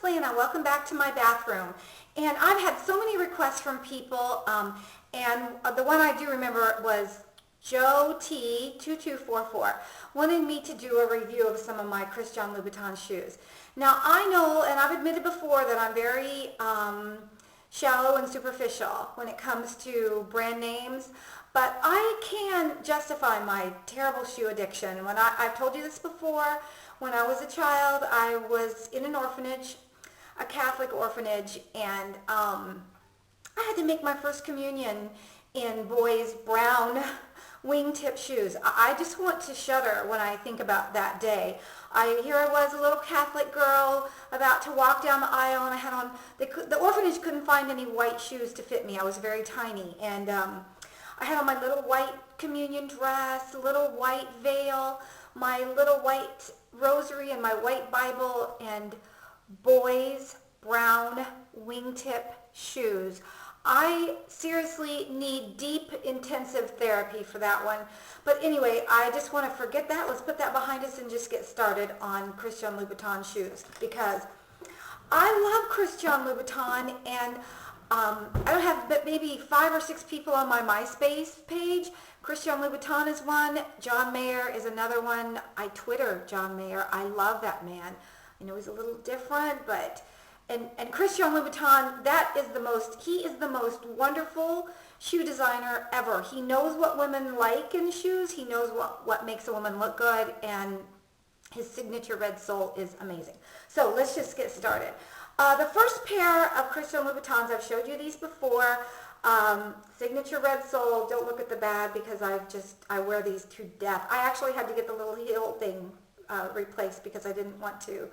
Leslie, and welcome back to my bathroom. And I've had so many requests from people, and the one I do remember was Joe T2244 wanted me to do a review of some of my Christian Louboutin shoes. Now I know, and I've admitted before, that I'm very shallow and superficial when it comes to brand names, but I can justify my terrible shoe addiction. And I've told you this before, when I was a child, I was in an orphanage, a Catholic orphanage, and I had to make my first communion in boys' brown wingtip shoes. I just want to shudder when I think about that day. Here I was, a little Catholic girl, about to walk down the aisle, and I had on, the orphanage couldn't find any white shoes to fit me. I was very tiny, and I had on my little white communion dress, little white veil, my little white rosary, and my white Bible, and boys' brown wingtip shoes. I seriously need deep, intensive therapy for that one. But anyway, I just want to forget that. Let's put that behind us and just get started on Christian Louboutin shoes, because I love Christian Louboutin, and I don't have but maybe 5 or 6 people on my MySpace page. Christian Louboutin is one. John Mayer is another one. I Twitter John Mayer. I love that man. I know he's a little different, but and Christian Louboutin, he is the most wonderful shoe designer ever. He knows what women like in shoes. He knows what makes a woman look good, and his signature red sole is amazing. So let's just get started. The first pair of Christian Louboutins, I've showed you these before. Signature red sole. Don't look at the bag, because I wear these to death. I actually had to get the little heel thing replaced because I didn't want to.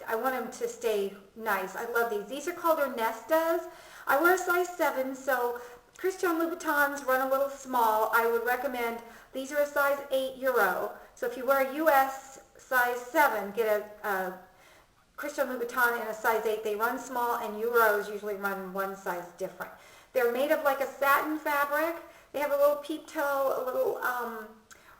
I want them to stay nice. I love these. These are called Ernestas. I wear a size 7, so Christian Louboutins run a little small. I would recommend, these are a size 8 Euro. So if you wear a US size 7, get a Christian Louboutin in a size 8. They run small, and Euros usually run one size different. They're made of like a satin fabric. They have a little peep toe, a little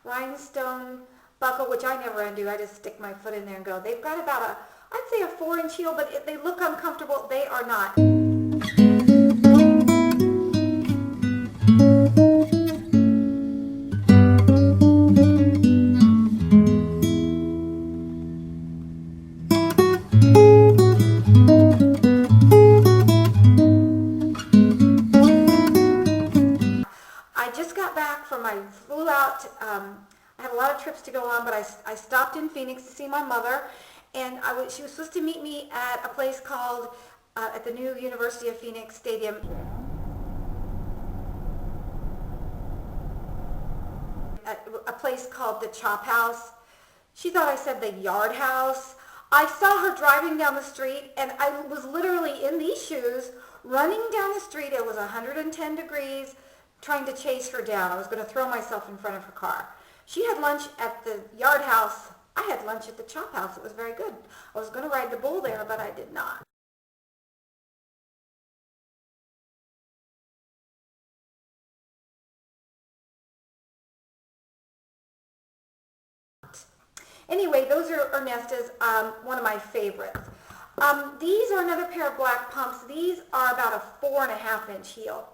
rhinestone buckle, which I never undo. I just stick my foot in there and go. They've got about I'd say a 4-inch heel, but if they look uncomfortable, they are not. I just got back from I flew out. I had a lot of trips to go on, but I stopped in Phoenix to see my mother, and she was supposed to meet me at a place called, at the new University of Phoenix Stadium, a place called the Chop House. She thought I said the Yard House. I saw her driving down the street, and I was literally in these shoes, running down the street. It was 110 degrees, trying to chase her down. I was going to throw myself in front of her car. She had lunch at the Yard House. I had lunch at the Chop House. It was very good. I was going to ride the bull there, but I did not. Anyway, those are Ernestas, one of my favorites. These are another pair of black pumps. These are about a 4.5-inch heel.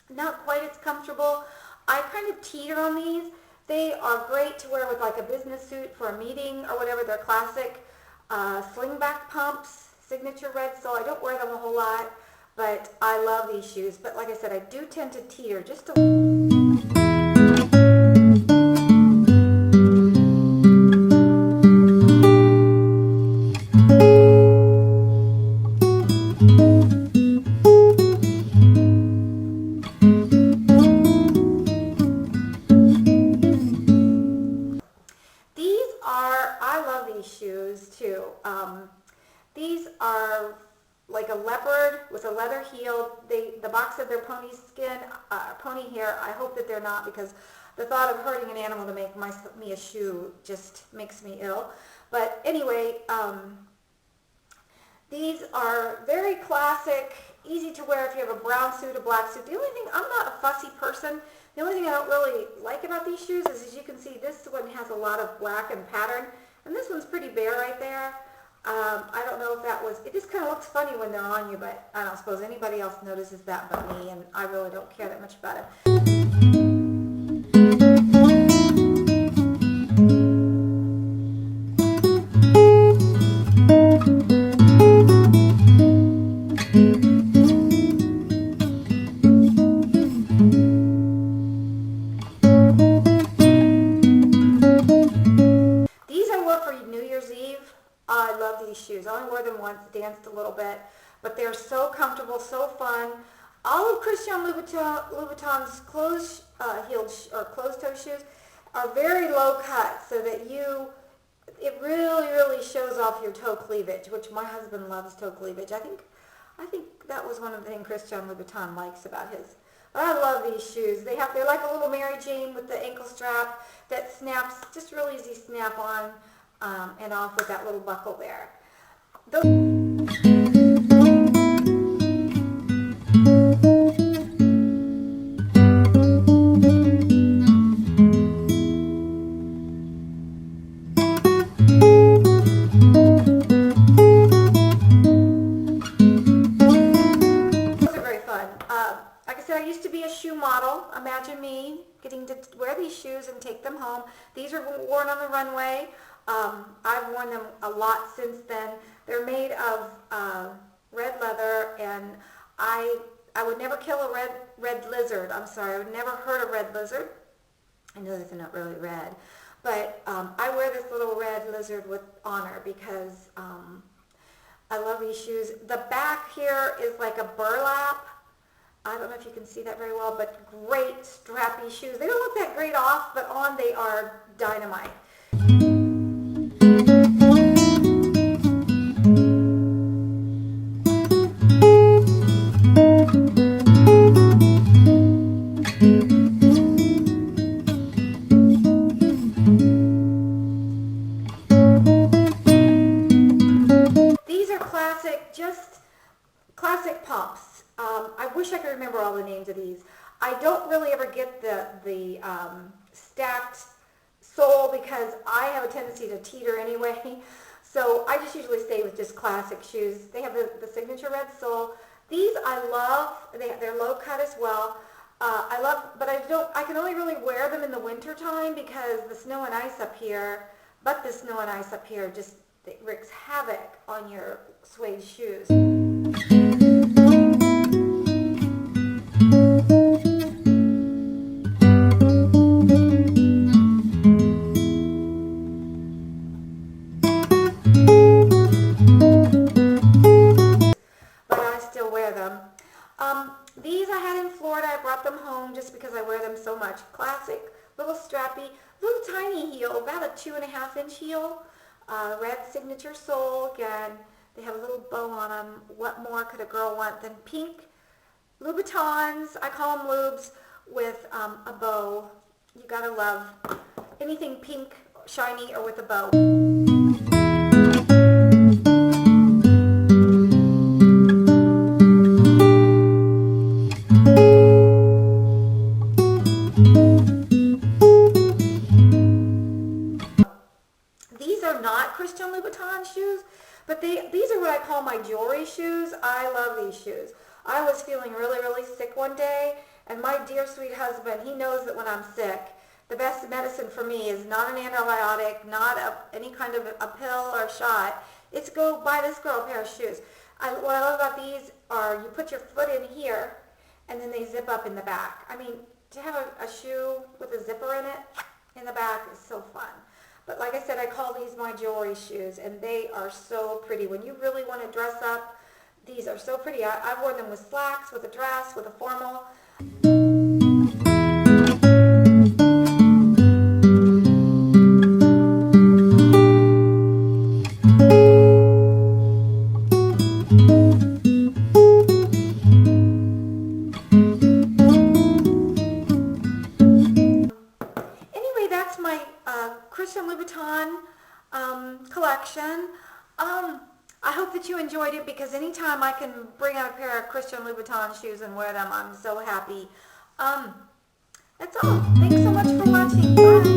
Not quite as comfortable. I kind of teeter on these. They are great to wear with like a business suit for a meeting or whatever. They're classic slingback pumps, signature red sole. I don't wear them a whole lot, but I love these shoes. But like I said, I do tend to teeter just a shoes too. These are like a leopard with a leather heel. The box said they're pony skin, pony hair. I hope that they're not, because the thought of hurting an animal to make me a shoe just makes me ill. But anyway, these are very classic, easy to wear if you have a brown suit, a black suit. The only thing, I'm not a fussy person. The only thing I don't really like about these shoes is, as you can see, this one has a lot of black and pattern, and this one's pretty bare right there. I don't know if that was, it just kind of looks funny when they're on you, but I don't suppose anybody else notices that but me, and I really don't care that much about it. I love these shoes. I only wore them once, danced a little bit, but they're so comfortable, so fun. All of Christian Louboutin's closed-toe shoes are very low cut, so that it really shows off your toe cleavage, which my husband loves toe cleavage. I think that was one of the things Christian Louboutin likes about his. But I love these shoes. They're like a little Mary Jane with the ankle strap that snaps, just real easy snap on. And off with that little buckle there. Those are very fun. Like I said, I used to be a shoe model. Imagine me getting to wear these shoes and take them home. These are worn on the runway. I've worn them a lot since then. They're made of red leather, and I would never kill a red lizard. I'm sorry, I would never hurt a red lizard. I know that they're not really red, but I wear this little red lizard with honor because I love these shoes. The back here is like a burlap. I don't know if you can see that very well, but great strappy shoes. They don't look that great off, but on they are dynamite. Classic pumps. I wish I could remember all the names of these. I don't really ever get the stacked sole because I have a tendency to teeter anyway. So I just usually stay with just classic shoes. They have the signature red sole. These I love. They're low cut as well. But I can only really wear them in the winter time because the snow and ice up here just wreaks havoc on your suede shoes. These I had in Florida. I brought them home just because I wear them so much. Classic, little strappy, little tiny heel, about a 2.5-inch heel. Red signature sole. Again, they have a little bow on them. What more could a girl want than pink Louboutins? I call them Loubs with a bow. You gotta love anything pink, shiny, or with a bow. Christian Louboutin shoes, but these are what I call my jewelry shoes. I love these shoes. I was feeling really sick one day, and my dear sweet husband, he knows that when I'm sick, the best medicine for me is not an antibiotic, not any kind of a pill or shot. It's go buy this girl a pair of shoes. What I love about these are you put your foot in here, and then they zip up in the back. I mean, to have a shoe with a zipper in it in the back is so fun. But like I said, I call these my jewelry shoes, and they are so pretty. When you really want to dress up, these are so pretty. I've worn them with slacks, with a dress, with a formal. Christian Louboutin collection. I hope that you enjoyed it because anytime I can bring out a pair of Christian Louboutin shoes and wear them, I'm so happy. That's all. Thanks so much for watching. Bye.